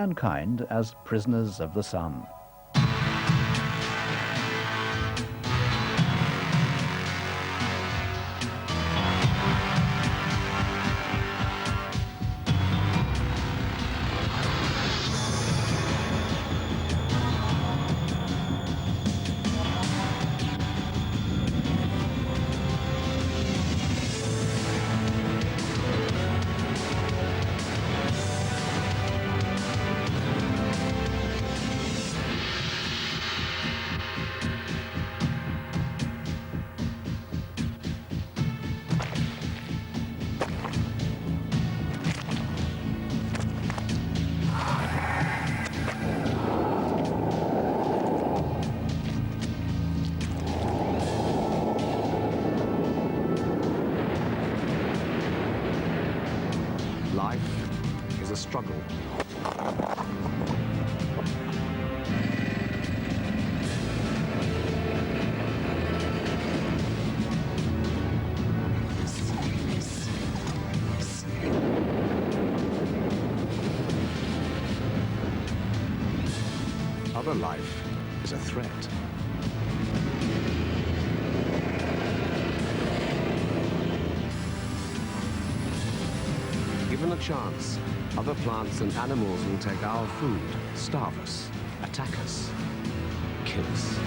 mankind as prisoners of the sun. Life is a struggle. Other life is a threat. Given a chance, other plants and animals will take our food, starve us, attack us, kill us.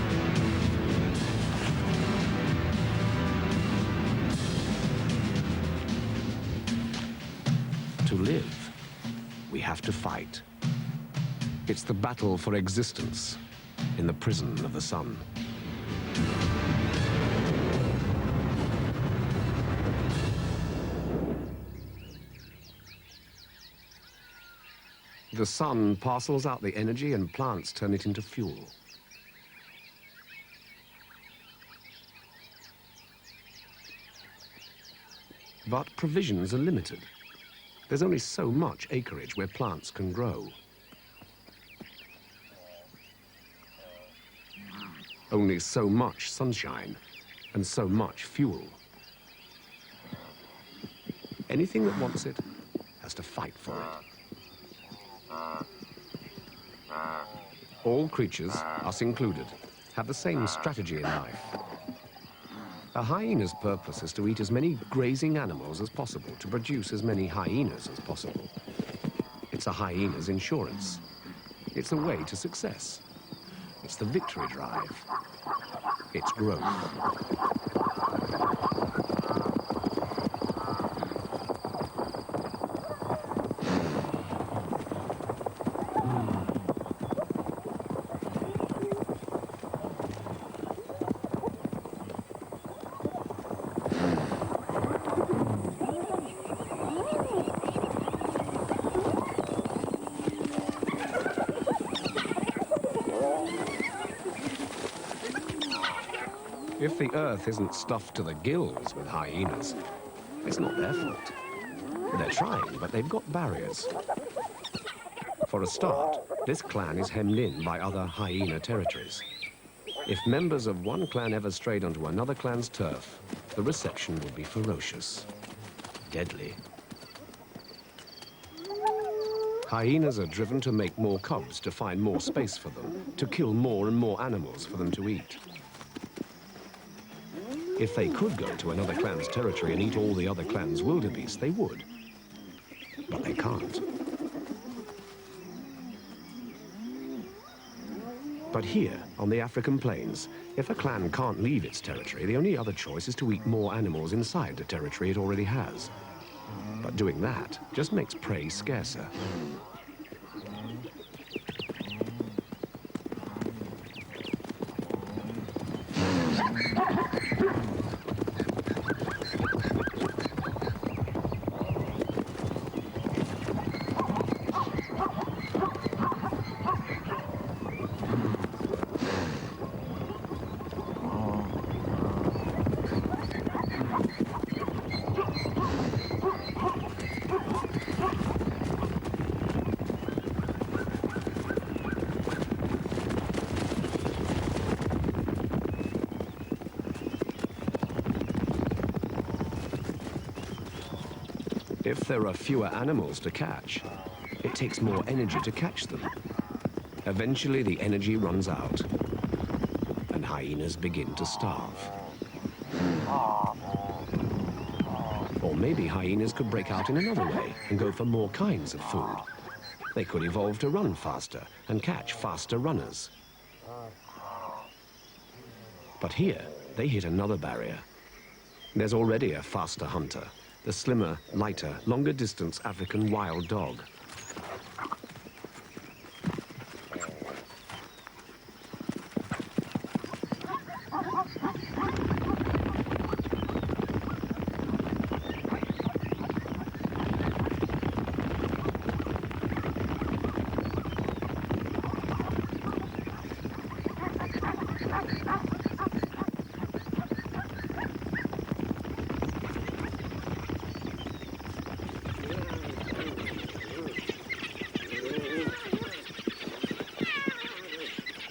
To live, we have to fight. It's the battle for existence in the prison of the sun. The sun parcels out the energy and plants turn it into fuel. But provisions are limited. There's only so much acreage where plants can grow. Only so much sunshine and so much fuel. Anything that wants it has to fight for it. All creatures, us included, have the same strategy in life. A hyena's purpose is to eat as many grazing animals as possible to produce as many hyenas as possible. It's a hyena's insurance. It's the way to success. It's the victory drive. It's growth. If the earth isn't stuffed to the gills with hyenas, it's not their fault. They're trying, but they've got barriers. For a start, this clan is hemmed in by other hyena territories. If members of one clan ever strayed onto another clan's turf, the reception would be ferocious, deadly. Hyenas are driven to make more cubs to find more space for them, to kill more and more animals for them to eat. If they could go to another clan's territory and eat all the other clan's wildebeest, they would. But they can't. But here, on the African plains, if a clan can't leave its territory, the only other choice is to eat more animals inside the territory it already has. But doing that just makes prey scarcer. If there are fewer animals to catch, It takes more energy to catch them. Eventually, the energy runs out, and hyenas begin to starve. Or maybe hyenas could break out in another way and go for more kinds of food. They could evolve to run faster and catch faster runners. But here, they hit another barrier. There's already a faster hunter, the slimmer, lighter, longer distance African wild dog.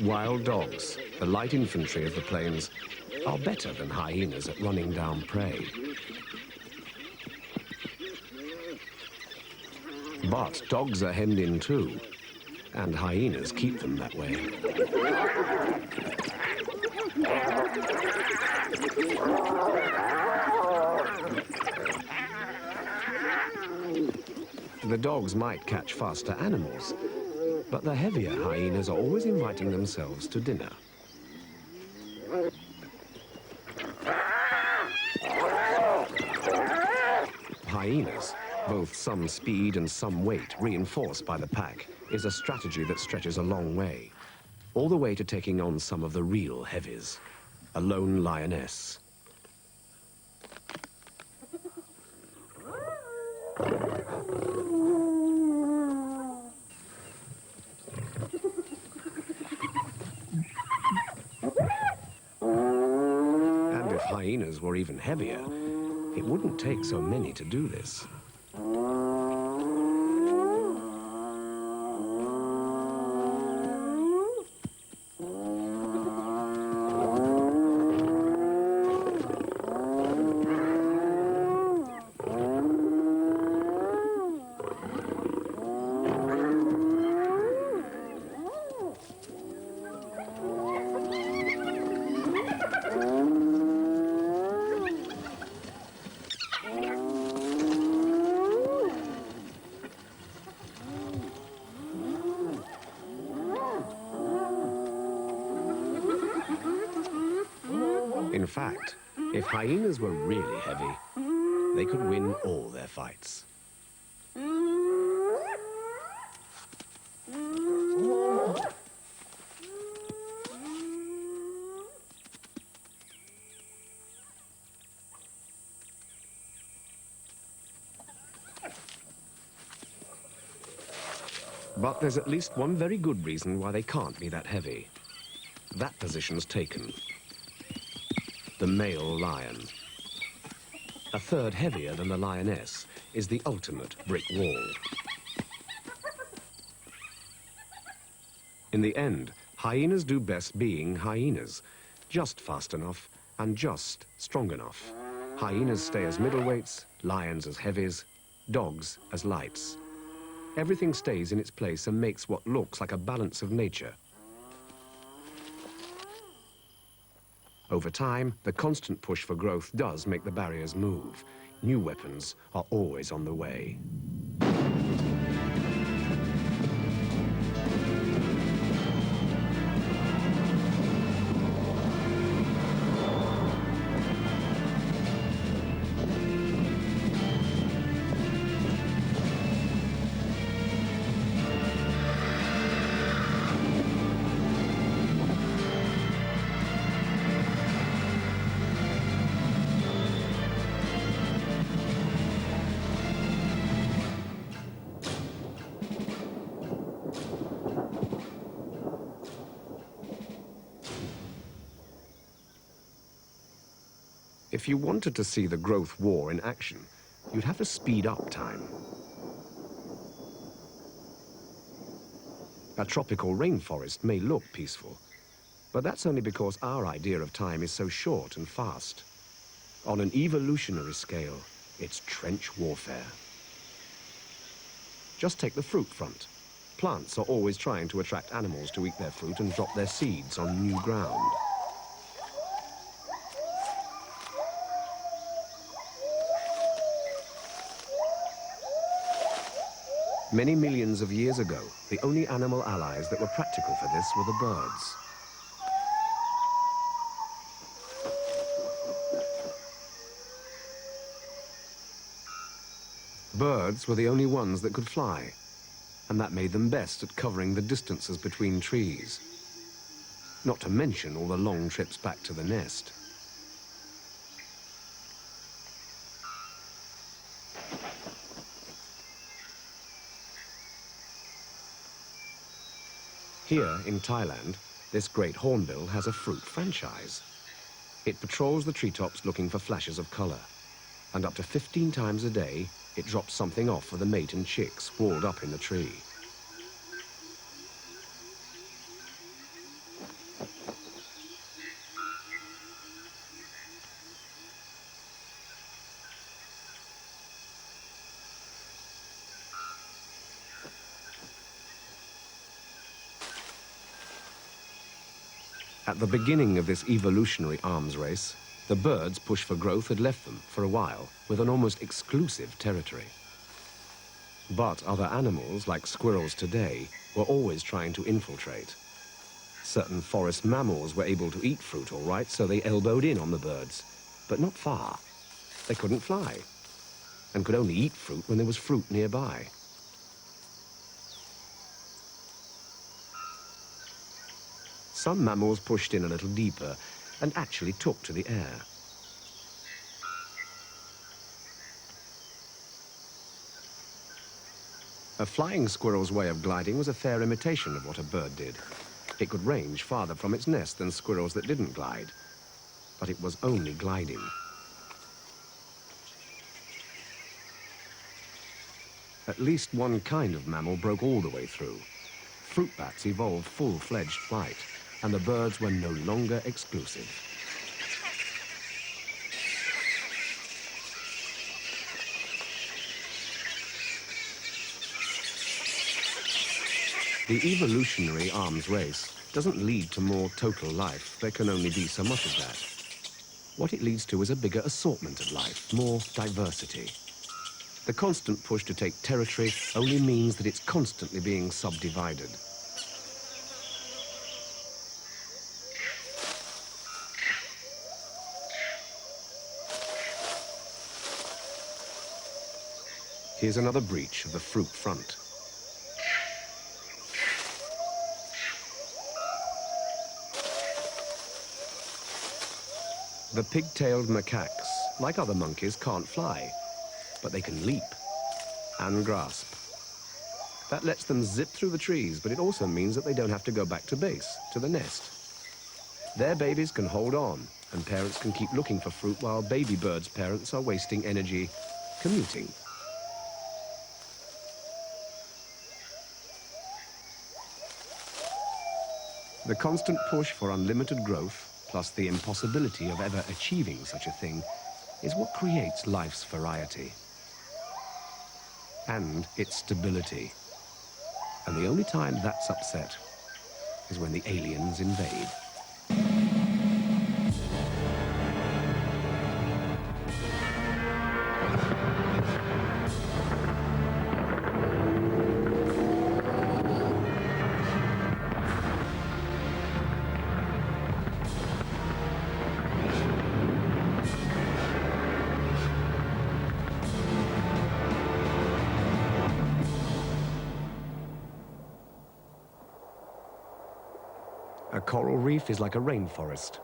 Wild dogs, the light infantry of the plains, are better than hyenas at running down prey. But dogs are hemmed in too, and hyenas keep them that way. The dogs might catch faster animals, but the heavier hyenas are always inviting themselves to dinner. Hyenas, both some speed and some weight reinforced by the pack, is a strategy that stretches a long way, all the way to taking on some of the real heavies, a lone lioness. And if hyenas were even heavier, it wouldn't take so many to do this. In fact, if hyenas were really heavy, they could win all their fights. But there's at least one very good reason why they can't be that heavy. That position's taken. The male lion. A third heavier than the lioness is the ultimate brick wall. In the end, hyenas do best being hyenas, just fast enough and just strong enough. Hyenas stay as middleweights, lions as heavies, dogs as lights. Everything stays in its place and makes what looks like a balance of nature. Over time, the constant push for growth does make the barriers move. New weapons are always on the way. If you wanted to see the growth war in action, you'd have to speed up time. A tropical rainforest may look peaceful, but that's only because our idea of time is so short and fast. On an evolutionary scale, it's trench warfare. Just take the fruit front. Plants are always trying to attract animals to eat their fruit and drop their seeds on new ground. Many millions of years ago, the only animal allies that were practical for this were the birds. Birds were the only ones that could fly, and that made them best at covering the distances between trees. Not to mention all the long trips back to the nest. Here in Thailand, this great hornbill has a fruit franchise. It patrols the treetops looking for flashes of color, and up to 15 times a day, it drops something off for the mate and chicks walled up in the tree. At the beginning of this evolutionary arms race, the birds' push for growth had left them, for a while, with an almost exclusive territory. But other animals, like squirrels today, were always trying to infiltrate. Certain forest mammals were able to eat fruit all right, so they elbowed in on the birds, but not far. They couldn't fly, and could only eat fruit when there was fruit nearby. Some mammals pushed in a little deeper and actually took to the air. A flying squirrel's way of gliding was a fair imitation of what a bird did. It could range farther from its nest than squirrels that didn't glide, but it was only gliding. At least one kind of mammal broke all the way through. Fruit bats evolved full-fledged flight, and the birds were no longer exclusive. The evolutionary arms race doesn't lead to more total life. There can only be so much of that. What it leads to is a bigger assortment of life, more diversity. The constant push to take territory only means that it's constantly being subdivided. Here's another breach of the fruit front. The pig-tailed macaques, like other monkeys, can't fly, but they can leap and grasp. That lets them zip through the trees, but it also means that they don't have to go back to base, to the nest. Their babies can hold on, and parents can keep looking for fruit while baby birds' parents are wasting energy commuting. The constant push for unlimited growth, plus the impossibility of ever achieving such a thing, is what creates life's variety and its stability. And the only time that's upset is when the aliens invade. A coral reef is like a rainforest.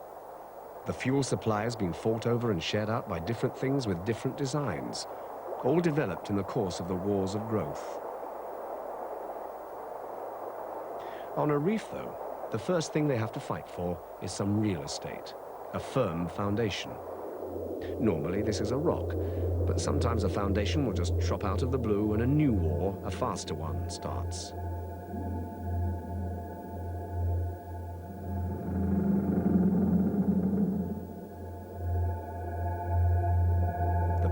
The fuel supply has been fought over and shared out by different things with different designs, all developed in the course of the wars of growth. On a reef, though, the first thing they have to fight for is some real estate, a firm foundation. Normally, this is a rock, but sometimes a foundation will just drop out of the blue and a new war, a faster one, starts.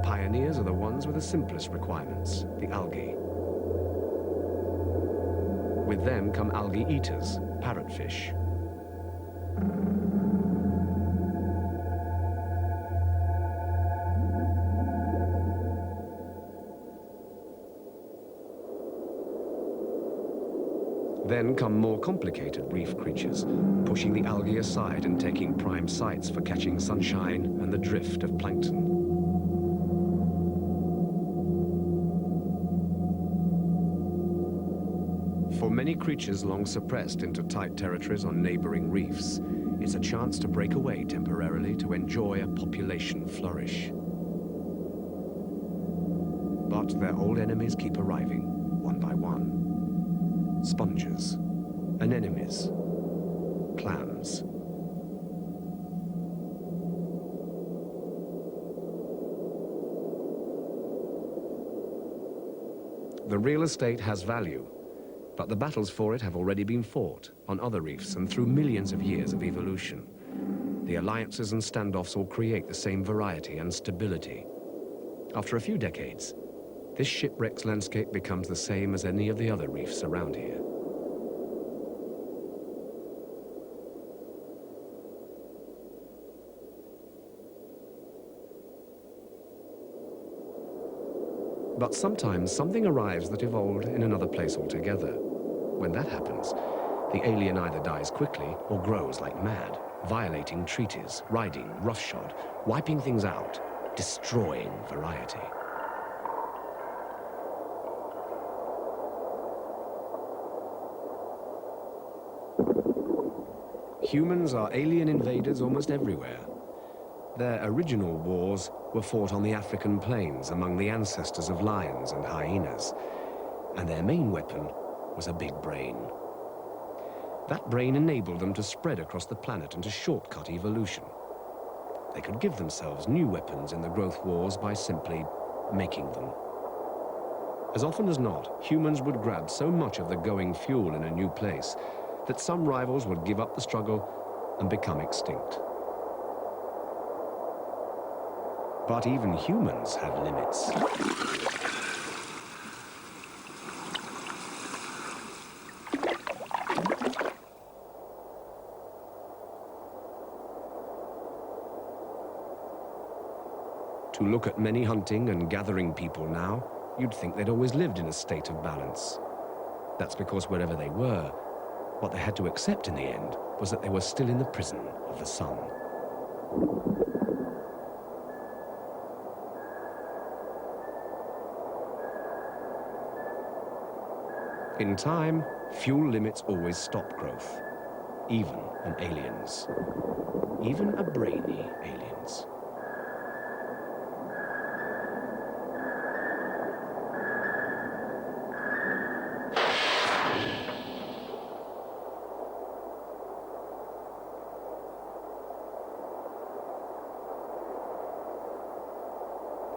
Pioneers are the ones with the simplest requirements, the algae. With them come algae eaters, parrotfish. Then come more complicated reef creatures, pushing the algae aside and taking prime sites for catching sunshine and the drift of plankton. For many creatures long suppressed into tight territories on neighboring reefs, it's a chance to break away temporarily to enjoy a population flourish. But their old enemies keep arriving, one by one. Sponges, anemones, clams. The real estate has value, but the battles for it have already been fought on other reefs and through millions of years of evolution. The alliances and standoffs all create the same variety and stability. After a few decades, this shipwrecked landscape becomes the same as any of the other reefs around here. But sometimes something arrives that evolved in another place altogether. When that happens, the alien either dies quickly or grows like mad, violating treaties, riding roughshod, wiping things out, destroying variety. Humans are alien invaders almost everywhere. Their original wars were fought on the African plains among the ancestors of lions and hyenas, and their main weapon was a big brain. That brain enabled them to spread across the planet and to shortcut evolution. They could give themselves new weapons in the growth wars by simply making them. As often as not, humans would grab so much of the going fuel in a new place that some rivals would give up the struggle and become extinct. But even humans have limits. To look at many hunting and gathering people now, you'd think they'd always lived in a state of balance. That's because wherever they were, what they had to accept in the end was that they were still in the prison of the sun. In time, fuel limits always stop growth, even on aliens, even a brainy aliens.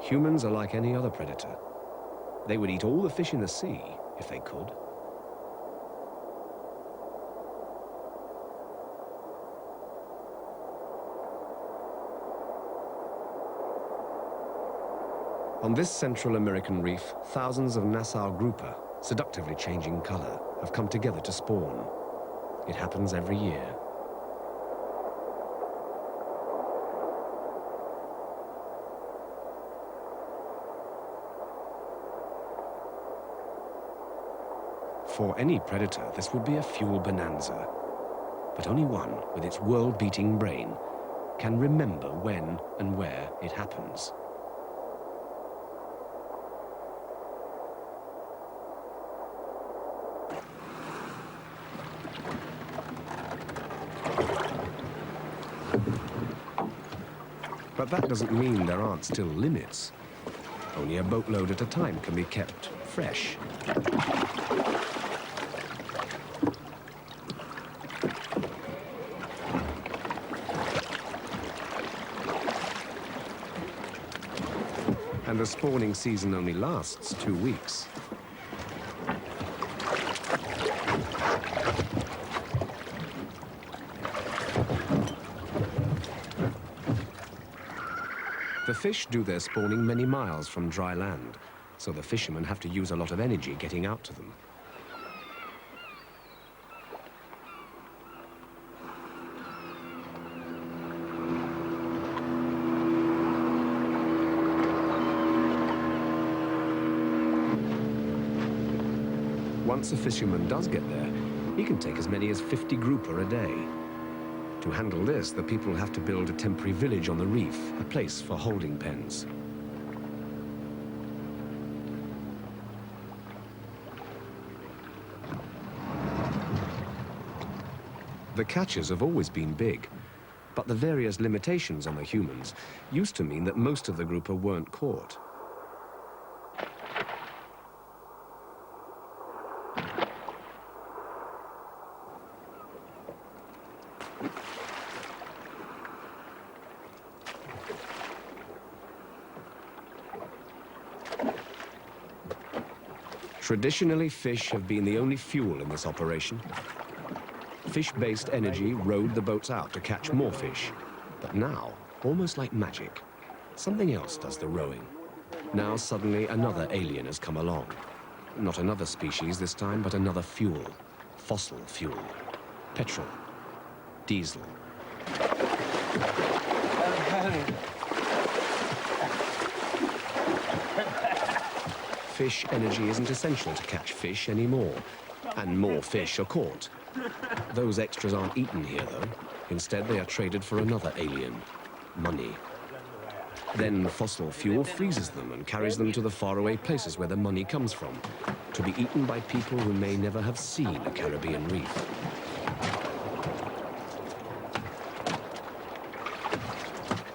Humans are like any other predator. They would eat all the fish in the sea if they could. On this Central American reef, thousands of Nassau Grouper, seductively changing color, have come together to spawn. It happens every year. For any predator, this would be a fuel bonanza. But only one, with its world-beating brain, can remember when and where it happens. But that doesn't mean there aren't still limits. Only a boatload at a time can be kept fresh. And the spawning season only lasts 2 weeks. The fish do their spawning many miles from dry land, so the fishermen have to use a lot of energy getting out to them. once a fisherman does get there, he can take as many as 50 grouper a day. To handle this, the people have to build a temporary village on the reef, a place for holding pens. The catches have always been big, but the various limitations on the humans used to mean that most of the grouper weren't caught. Traditionally, fish have been the only fuel in this operation. Fish-based energy rowed the boats out to catch more fish. But now, almost like magic, something else does the rowing. Now suddenly another alien has come along. Not another species this time, but another fuel. Fossil fuel. Petrol. Diesel. Fish energy isn't essential to catch fish anymore, and more fish are caught. Those extras aren't eaten here, though. Instead, they are traded for another alien, money. Then fossil fuel freezes them and carries them to the faraway places where the money comes from, to be eaten by people who may never have seen a Caribbean reef.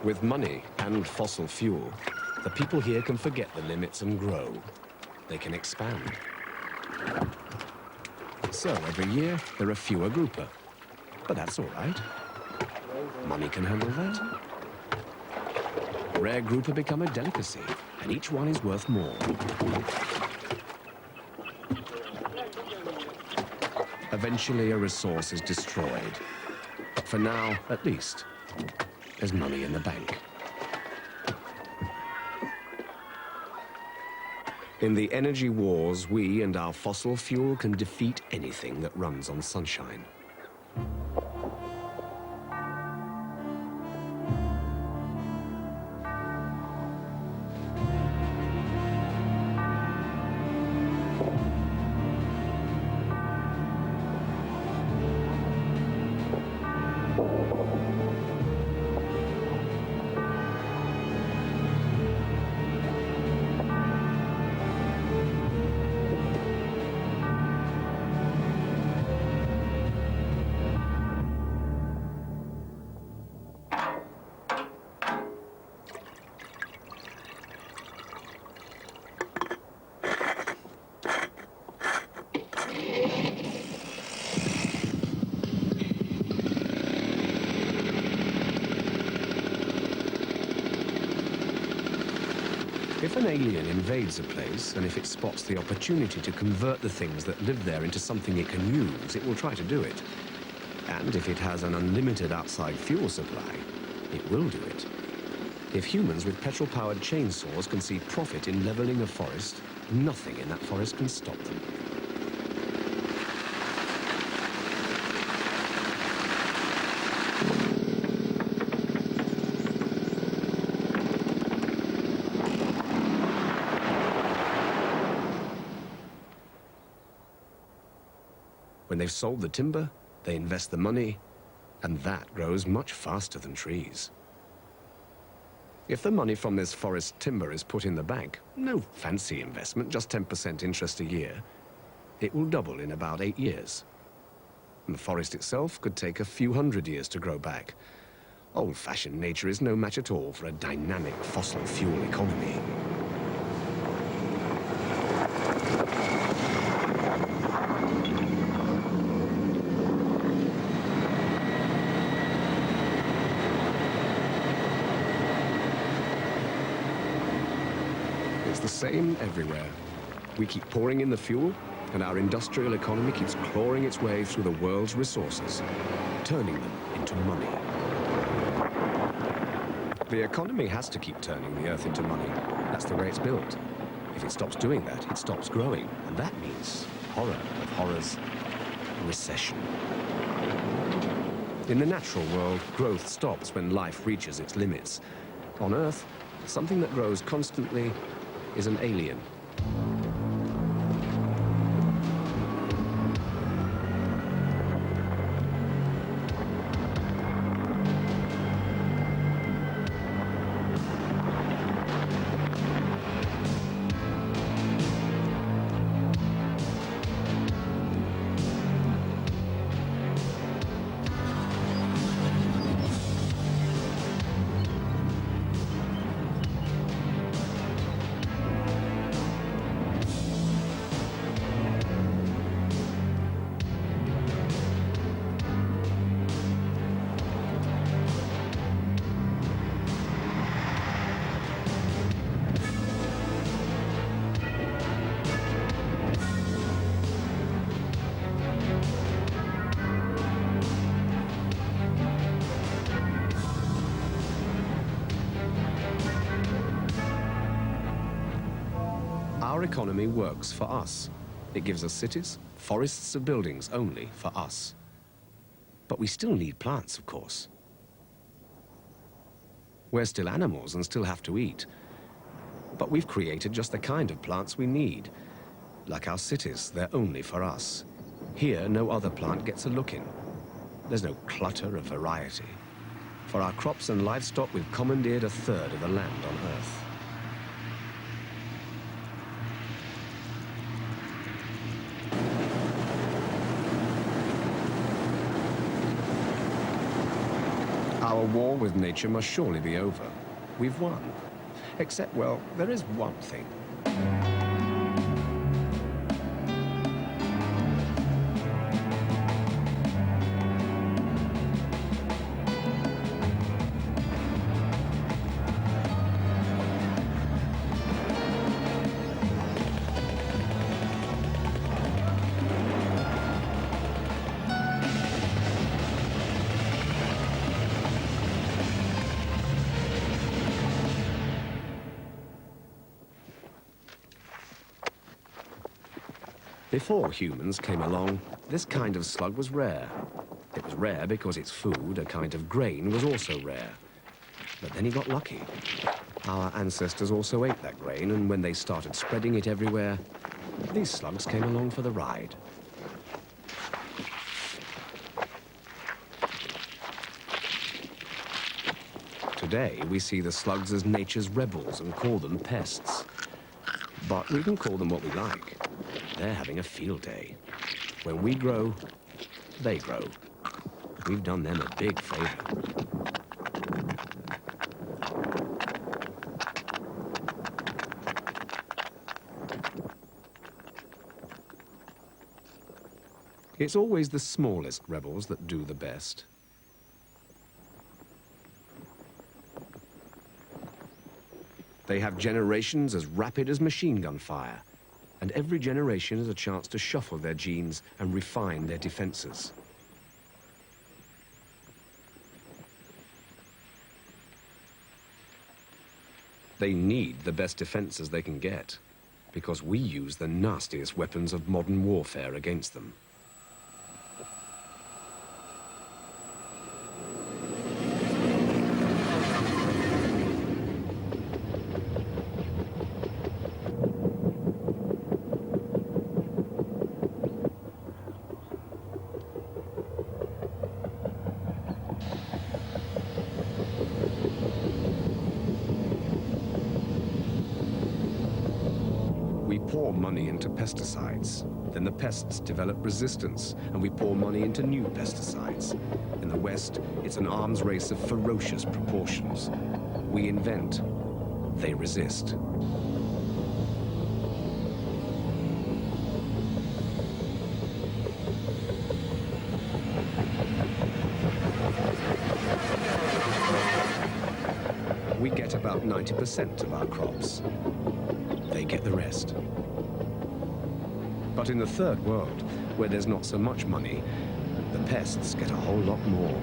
With money and fossil fuel, the people here can forget the limits and grow. They can expand. So every year, there are fewer grouper. But that's all right. Money can handle that. Rare grouper become a delicacy, and each one is worth more. Eventually, a resource is destroyed. But for now, at least, there's money in the bank. In the energy wars, we and our fossil fuel can defeat anything that runs on sunshine. If an alien invades a place, and if it spots the opportunity to convert the things that live there into something it can use, it will try to do it. And if it has an unlimited outside fuel supply, it will do it. If humans with petrol-powered chainsaws can see profit in leveling a forest, nothing in that forest can stop them. When they've sold the timber, they invest the money, and that grows much faster than trees. If the money from this forest timber is put in the bank, no fancy investment, just 10% interest a year, it will double in about 8 years. And the forest itself could take a few hundred years to grow back. Old-fashioned nature is no match at all for a dynamic fossil fuel economy. It's the same everywhere. We keep pouring in the fuel, and our industrial economy keeps clawing its way through the world's resources, turning them into money. The economy has to keep turning the earth into money. That's the way it's built. If it stops doing that, it stops growing, and that means horror of horrors, recession. In the natural world, growth stops when life reaches its limits. On Earth, something that grows constantly is an alien. our economy works for us. It gives us cities, forests of buildings only for us. But we still need plants, of course. We're still animals and still have to eat. But we've created just the kind of plants we need. Like our cities, they're only for us. Here, no other plant gets a look in. There's no clutter of variety. For our crops and livestock, we've commandeered a third of the land on Earth. Our war with nature must surely be over. We've won. Except, well, there is one thing. Before humans came along, this kind of slug was rare. It was rare because its food, a kind of grain, was also rare. But then he got lucky. Our ancestors also ate that grain, and when they started spreading it everywhere, these slugs came along for the ride. Today, we see the slugs as nature's rebels and call them pests. But we can call them what we like. They're having a field day. When we grow, they grow. We've done them a big favor. It's always the smallest rebels that do the best. They have generations as rapid as machine gun fire. And every generation is a chance to shuffle their genes and refine their defenses. They need the best defenses they can get, because we use the nastiest weapons of modern warfare against them. We pour money into pesticides. Then the pests develop resistance, and we pour money into new pesticides. In the West, it's an arms race of ferocious proportions. We invent, they resist. We get about 90% of our crops. They get the rest. But in the third world, where there's not so much money, the pests get a whole lot more.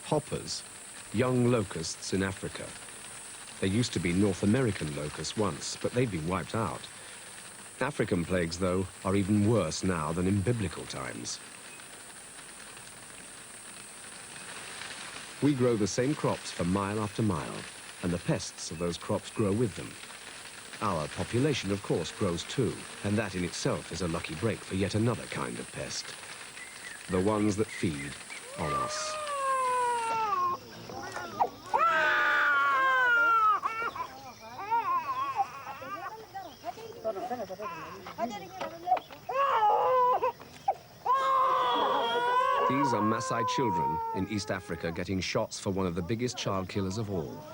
Hoppers, young locusts in Africa. There used to be North American locusts once, but they've been wiped out. African plagues, though, are even worse now than in biblical times. We grow the same crops for mile after mile, and the pests of those crops grow with them. Our population, of course, grows too, and that in itself is a lucky break for yet another kind of pest. The ones that feed on us. These are Maasai children in East Africa getting shots for one of the biggest child killers of all,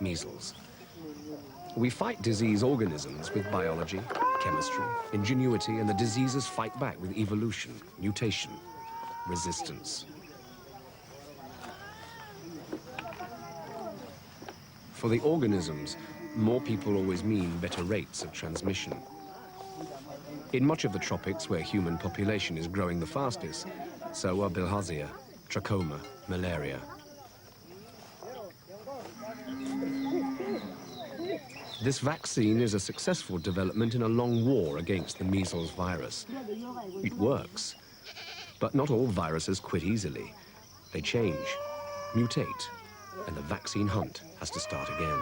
measles. We fight disease organisms with biology, chemistry, ingenuity, and the diseases fight back with evolution, mutation, resistance. For the organisms, more people always mean better rates of transmission. In much of the tropics where human population is growing the fastest, so are bilharzia, trachoma, malaria. This vaccine is a successful development in a long war against the measles virus. It works, but not all viruses quit easily. They change, mutate, and the vaccine hunt has to start again.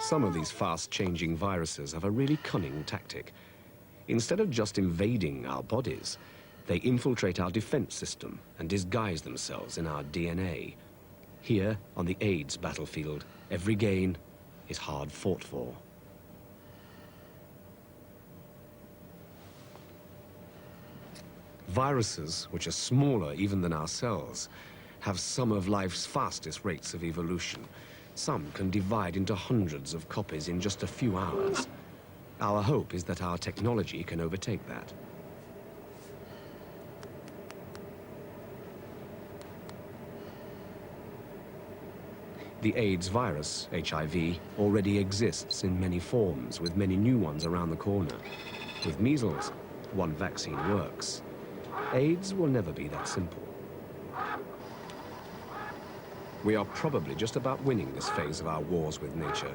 Some of these fast-changing viruses have a really cunning tactic. Instead of just invading our bodies, they infiltrate our defense system and disguise themselves in our DNA. Here, on the AIDS battlefield, every gain is hard fought for. Viruses, which are smaller even than our cells, have some of life's fastest rates of evolution. Some can divide into hundreds of copies in just a few hours. Our hope is that our technology can overtake that. The AIDS virus, HIV, already exists in many forms, with many new ones around the corner. With measles, one vaccine works. AIDS will never be that simple. We are probably just about winning this phase of our wars with nature.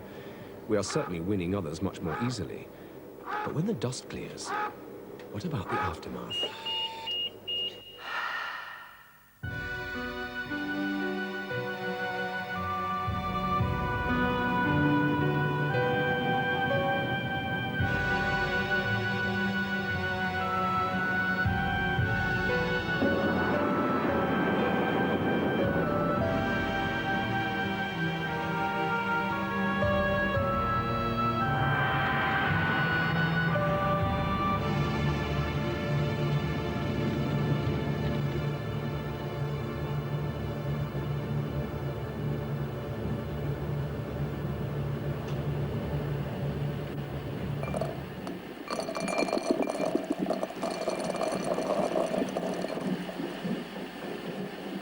We are certainly winning others much more easily. But when the dust clears, what about the aftermath?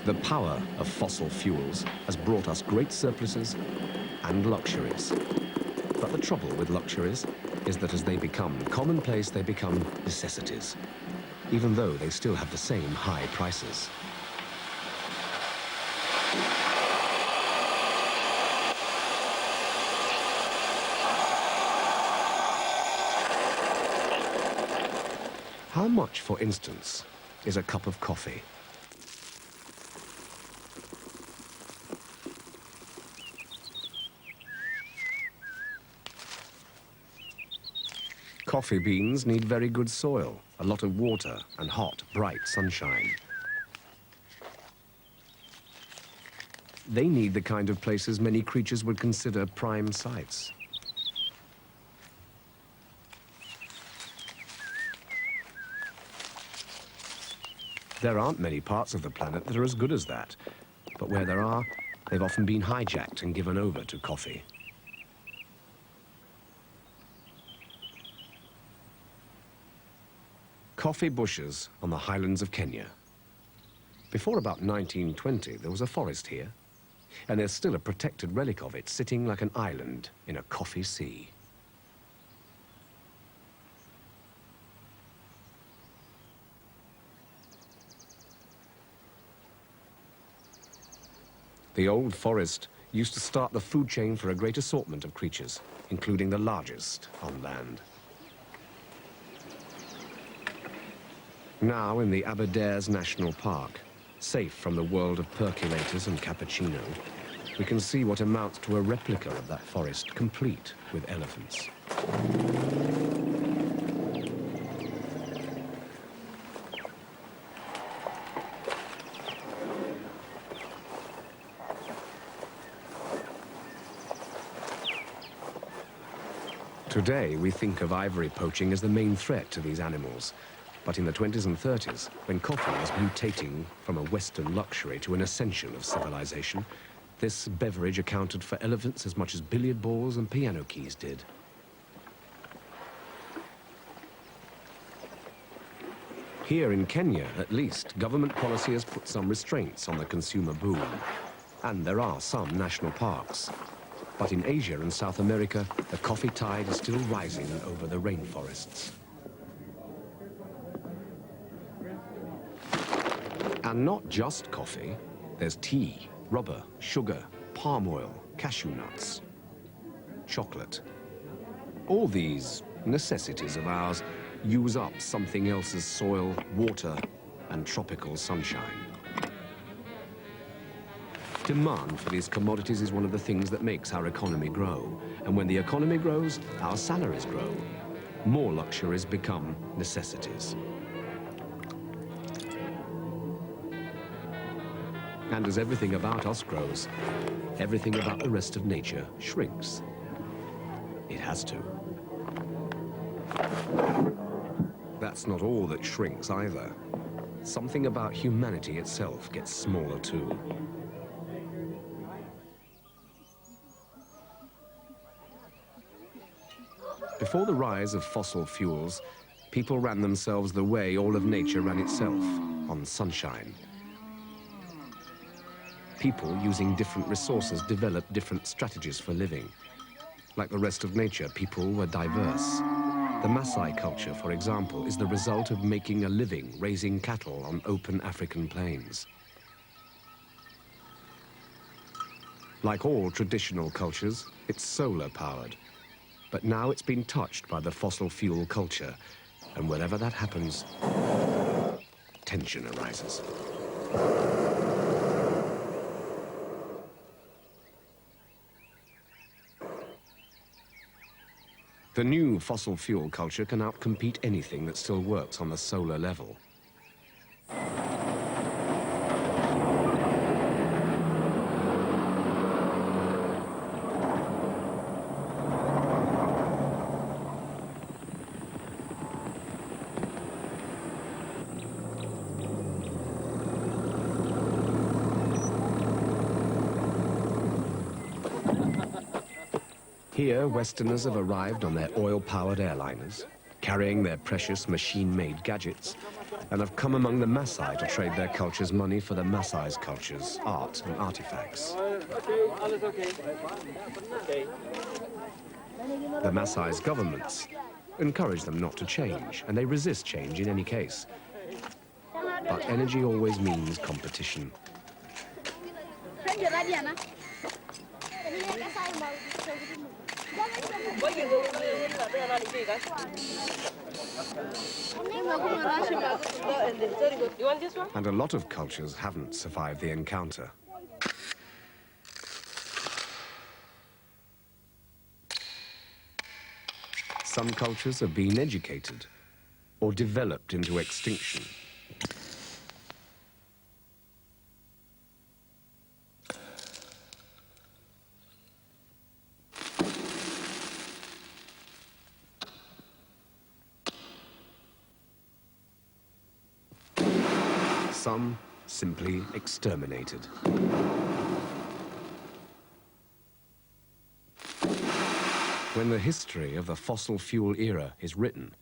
The power of fossil fuels has brought us great surpluses and luxuries. But the trouble with luxuries is that as they become commonplace, they become necessities, even though they still have the same high prices. How much, for instance, is a cup of coffee? Coffee beans need very good soil, a lot of water, and hot, bright sunshine. They need the kind of places many creatures would consider prime sites. There aren't many parts of the planet that are as good as that, but where there are, they've often been hijacked and given over to coffee. Coffee bushes on the highlands of Kenya. Before about 1920, there was a forest here, and there's still a protected relic of it sitting like an island in a coffee sea. The old forest used to start the food chain for a great assortment of creatures, including the largest on land. Now in the Aberdares National Park, safe from the world of percolators and cappuccino, we can see what amounts to a replica of that forest, complete with elephants. Today, we think of ivory poaching as the main threat to these animals. But in the 20s and 30s, when coffee was mutating from a Western luxury to an essential of civilization, this beverage accounted for elephants as much as billiard balls and piano keys did. Here in Kenya, at least, government policy has put some restraints on the consumer boom. And there are some national parks. But in Asia and South America, the coffee tide is still rising over the rainforests. And not just coffee. There's tea, rubber, sugar, palm oil, cashew nuts, chocolate. All these necessities of ours use up something else's soil, water, and tropical sunshine. Demand for these commodities is one of the things that makes our economy grow. And when the economy grows, our salaries grow. More luxuries become necessities. And as everything about us grows, everything about the rest of nature shrinks. It has to. That's not all that shrinks either. Something about humanity itself gets smaller too. Before the rise of fossil fuels, people ran themselves the way all of nature ran itself, on sunshine. People using different resources developed different strategies for living. Like the rest of nature, people were diverse. The Maasai culture, for example, is the result of making a living raising cattle on open African plains. Like all traditional cultures, it's solar-powered. But now it's been touched by the fossil fuel culture, and wherever that happens, tension arises. The new fossil fuel culture can outcompete anything that still works on the solar level. Here, Westerners have arrived on their oil-powered airliners, carrying their precious machine-made gadgets, and have come among the Maasai to trade their culture's money for the Maasai's culture's art and artifacts. The Maasai's governments encourage them not to change, and they resist change in any case. But energy always means competition. And a lot of cultures haven't survived the encounter. Some cultures have been educated or developed into extinction. Some simply exterminated. When the history of the fossil fuel era is written,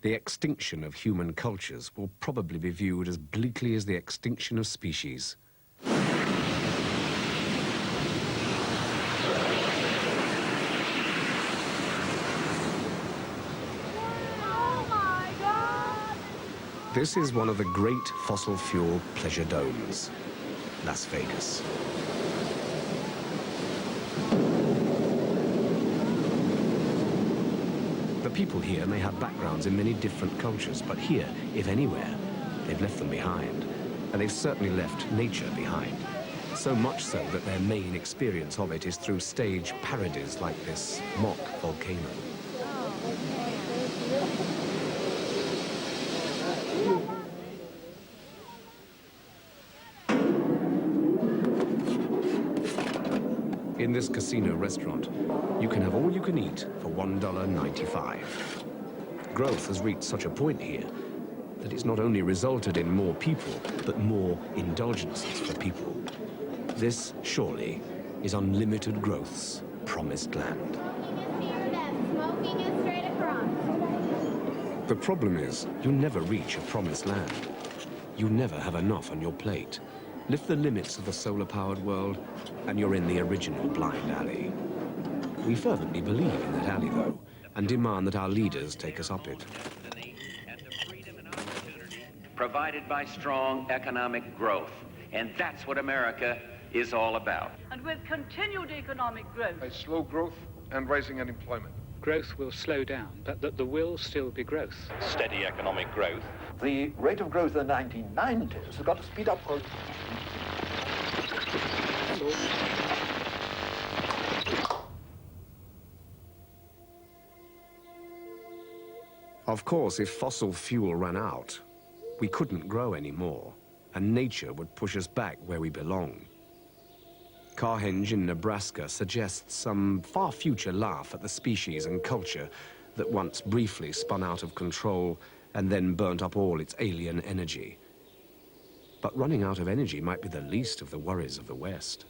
the extinction of human cultures will probably be viewed as bleakly as the extinction of species. This is one of the great fossil fuel pleasure domes, Las Vegas. The people here may have backgrounds in many different cultures, but here, if anywhere, they've left them behind. And they've certainly left nature behind. So much so that their main experience of it is through stage parodies like this mock volcano. In this casino restaurant, you can have all you can eat for $1.95. Growth has reached such a point here that it's not only resulted in more people, but more indulgences for people. This, surely, is unlimited growth's promised land. The problem is, you never reach a promised land. You never have enough on your plate. Lift the limits of the solar-powered world, and you're in the original blind alley. We fervently believe in that alley, though, and demand that our leaders take us up it. Provided by strong economic growth. And that's what America is all about. And with continued economic growth. A slow growth and rising unemployment. Growth will slow down, but there will still be growth. Steady economic growth. The rate of growth in the 1990s has got to speed up. Of course, if fossil fuel ran out, we couldn't grow anymore, and nature would push us back where we belong. Carhenge in Nebraska suggests some far future laugh at the species and culture that once briefly spun out of control and then burnt up all its alien energy. But running out of energy might be the least of the worries of the West.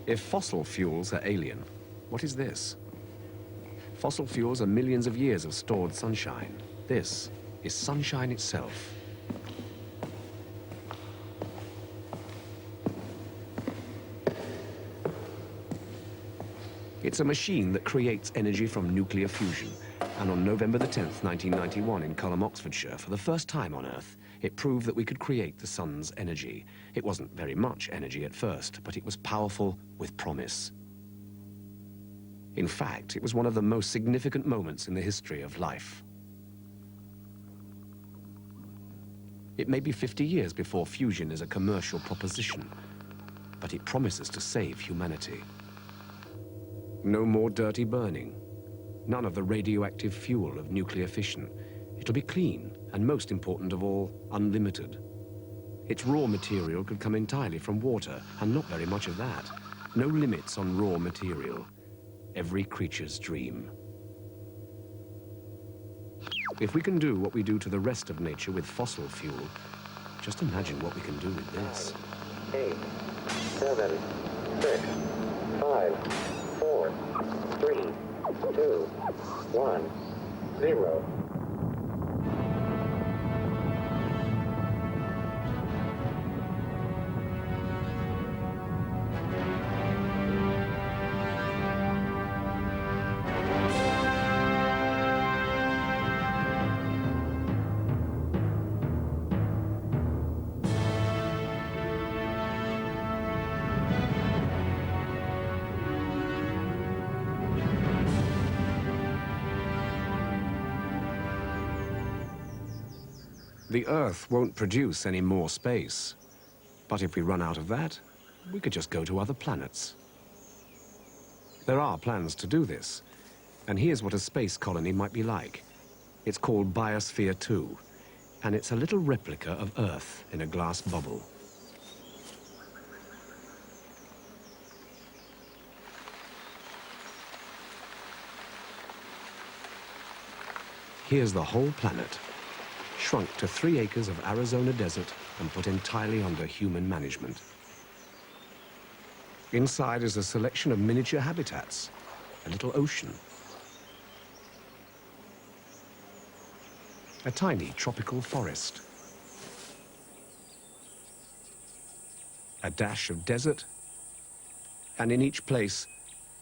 If fossil fuels are alien, what is this? Fossil fuels are millions of years of stored sunshine. This is sunshine itself. It's a machine that creates energy from nuclear fusion. And on November the 10th, 1991, in Culham, Oxfordshire, for the first time on Earth, it proved that we could create the sun's energy. It wasn't very much energy at first, but it was powerful with promise. In fact, it was one of the most significant moments in the history of life. It may be 50 years before fusion is a commercial proposition, but it promises to save humanity. No more dirty burning. None of the radioactive fuel of nuclear fission. It'll be clean, and most important of all, unlimited. Its raw material could come entirely from water, and not very much of that. No limits on raw material. Every creature's dream. If we can do what we do to the rest of nature with fossil fuel, just imagine what we can do with this. 8, 7, 6, 5, 4, 3, 2, 1, 0. The Earth won't produce any more space. But if we run out of that, we could just go to other planets. There are plans to do this, and here's what a space colony might be like. It's called Biosphere 2, and it's a little replica of Earth in a glass bubble. Here's the whole planet, shrunk to 3 acres of Arizona desert and put entirely under human management. Inside is a selection of miniature habitats, a little ocean, a tiny tropical forest, a dash of desert, and in each place,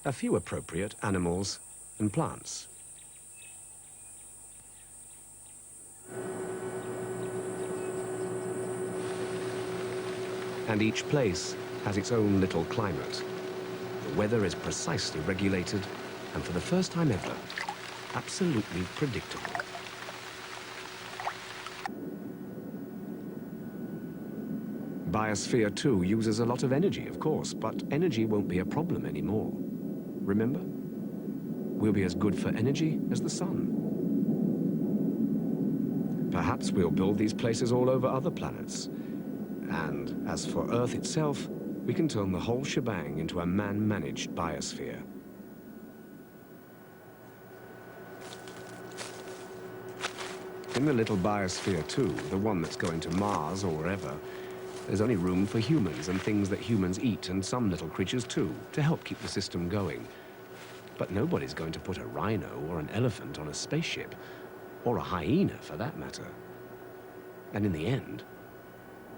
a few appropriate animals and plants. And each place has its own little climate. The weather is precisely regulated, and for the first time ever, absolutely predictable. Biosphere 2 uses a lot of energy, of course, but energy won't be a problem anymore. Remember? we'll be as good for energy as the sun. Perhaps we'll build these places all over other planets. And as for Earth itself, we can turn the whole shebang into a man-managed biosphere. In the little biosphere too, the one that's going to Mars or wherever, there's only room for humans and things that humans eat, and some little creatures too, to help keep the system going. But nobody's going to put a rhino or an elephant on a spaceship, or a hyena for that matter. And in the end,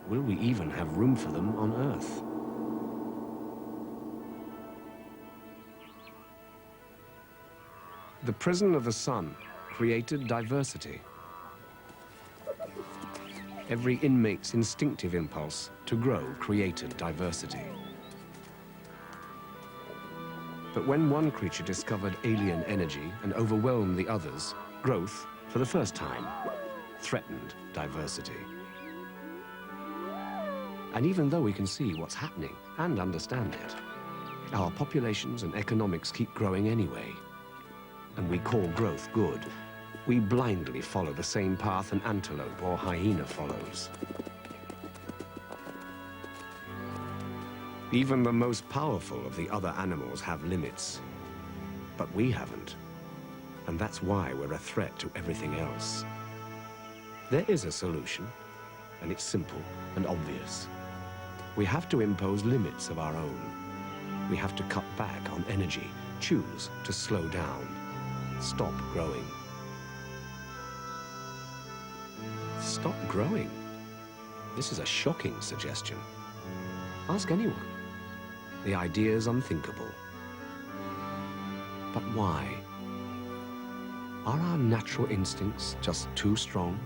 will we even have room for them on Earth? The prison of the sun created diversity. Every inmate's instinctive impulse to grow created diversity. But when one creature discovered alien energy and overwhelmed the others, growth, for the first time, threatened diversity. And even though we can see what's happening and understand it, our populations and economics keep growing anyway. And we call growth good. We blindly follow the same path an antelope or hyena follows. Even the most powerful of the other animals have limits, but we haven't. And that's why we're a threat to everything else. There is a solution, and it's simple and obvious. We have to impose limits of our own. We have to cut back on energy, choose to slow down, stop growing. Stop growing? This is a shocking suggestion. Ask anyone. The idea's unthinkable. But why? Are our natural instincts just too strong?